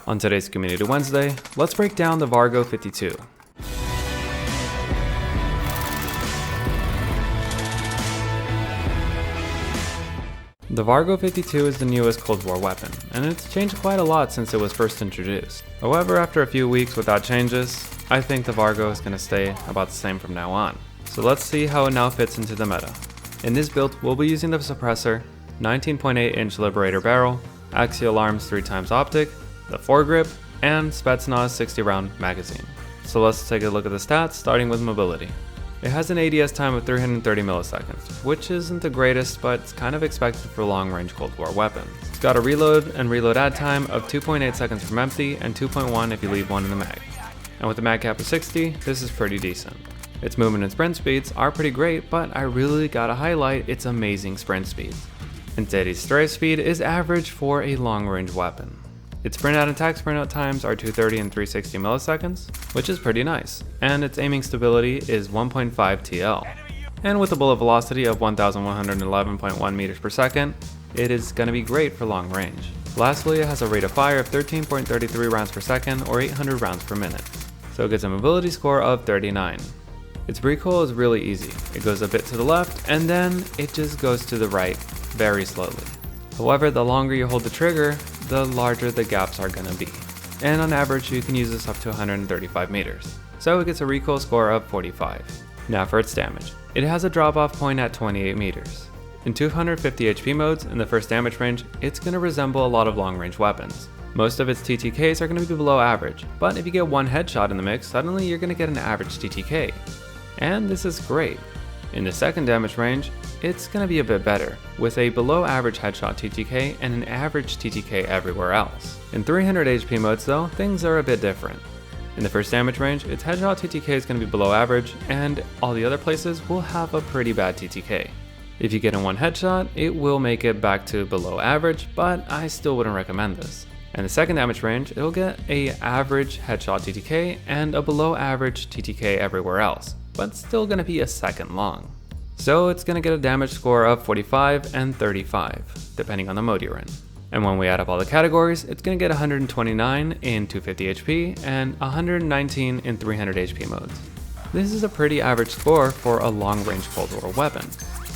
On today's Community Wednesday, let's break down the Vargo 52. The Vargo 52 is the newest Cold War weapon, and it's changed quite a lot since it was first introduced. However, after a few weeks without changes, I think the Vargo is going to stay about the same from now on. So let's see how it now fits into the meta. In this build, we'll be using the suppressor, 19.8-inch Liberator barrel, axial arms 3x optic, the foregrip, and Spetsnaz 60-round magazine. So let's take a look at the stats, starting with mobility. It has an ADS time of 330 milliseconds, which isn't the greatest, but it's kind of expected for long-range Cold War weapons. It's got a reload and reload add time of 2.8 seconds from empty and 2.1 if you leave one in the mag. And with a mag cap of 60, this is pretty decent. Its movement and sprint speeds are pretty great, but I really gotta highlight its amazing sprint speeds. And Teddy's strafe speed is average for a long-range weapon. Its sprint out and attack sprint out times are 230 and 360 milliseconds, which is pretty nice, and its aiming stability is 1.5 TL. And with a bullet velocity of 1111.1 meters per second, it is going to be great for long range. Lastly, it has a rate of fire of 13.33 rounds per second or 800 rounds per minute, so it gets a mobility score of 39. Its recoil is really easy. It goes a bit to the left and then it just goes to the right very slowly. However, the longer you hold the trigger, the larger the gaps are going to be. And on average, you can use this up to 135 meters. So it gets a recoil score of 45. Now for its damage. It has a drop-off point at 28 meters. In 250 HP modes, in the first damage range, it's going to resemble a lot of long-range weapons. Most of its TTKs are going to be below average, but if you get one headshot in the mix, suddenly you're going to get an average TTK. And this is great. In the second damage range, it's going to be a bit better, with a below average headshot TTK and an average TTK everywhere else. In 300 HP modes though, things are a bit different. In the first damage range, its headshot TTK is going to be below average, and all the other places will have a pretty bad TTK. If you get in one headshot, it will make it back to below average, but I still wouldn't recommend this. In the second damage range, it'll get a average headshot TTK and a below average TTK everywhere else, but still going to be a second long. So it's going to get a damage score of 45 and 35, depending on the mode you're in. And when we add up all the categories, it's going to get 129 in 250 HP and 119 in 300 HP modes. This is a pretty average score for a long-range Cold War weapon.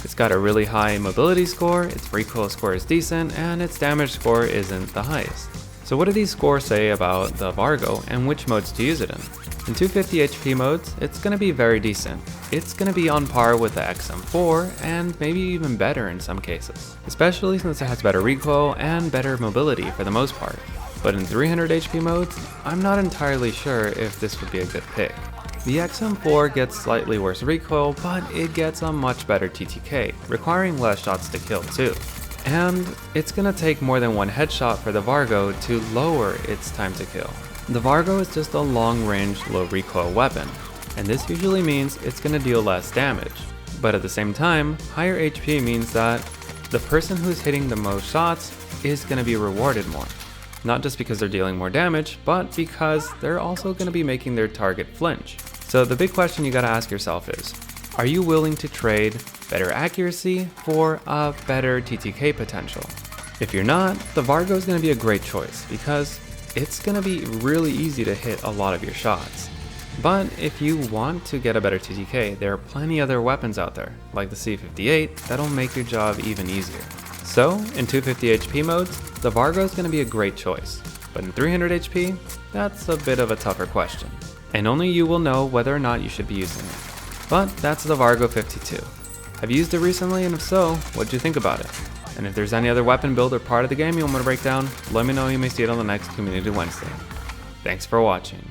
It's got a really high mobility score, its recoil score is decent, and its damage score isn't the highest. So what do these scores say about the Vargo and which modes to use it in? In 250 HP modes, it's going to be very decent. It's going to be on par with the XM4 and maybe even better in some cases, especially since it has better recoil and better mobility for the most part. But in 300 HP modes, I'm not entirely sure if this would be a good pick. The XM4 gets slightly worse recoil, but it gets a much better TTK, requiring less shots to kill too. And it's going to take more than one headshot for the Vargo to lower its time to kill. The Vargo is just a long-range, low-recoil weapon, and this usually means it's going to deal less damage. But at the same time, higher HP means that the person who's hitting the most shots is going to be rewarded more. Not just because they're dealing more damage, but because they're also going to be making their target flinch. So the big question you gotta ask yourself is, are you willing to trade better accuracy for a better TTK potential? If you're not, the Vargo is going to be a great choice because it's going to be really easy to hit a lot of your shots. But if you want to get a better TTK, there are plenty other weapons out there, like the C58, that'll make your job even easier. So, in 250 HP modes, the Vargo is going to be a great choice. But in 300 HP, that's a bit of a tougher question. And only you will know whether or not you should be using it. But that's the Vargo 52. Have you used it recently, and if so, what did you think about it? And if there's any other weapon build or part of the game you want me to break down, let me know, you may see it on the next Community Wednesday. Thanks for watching.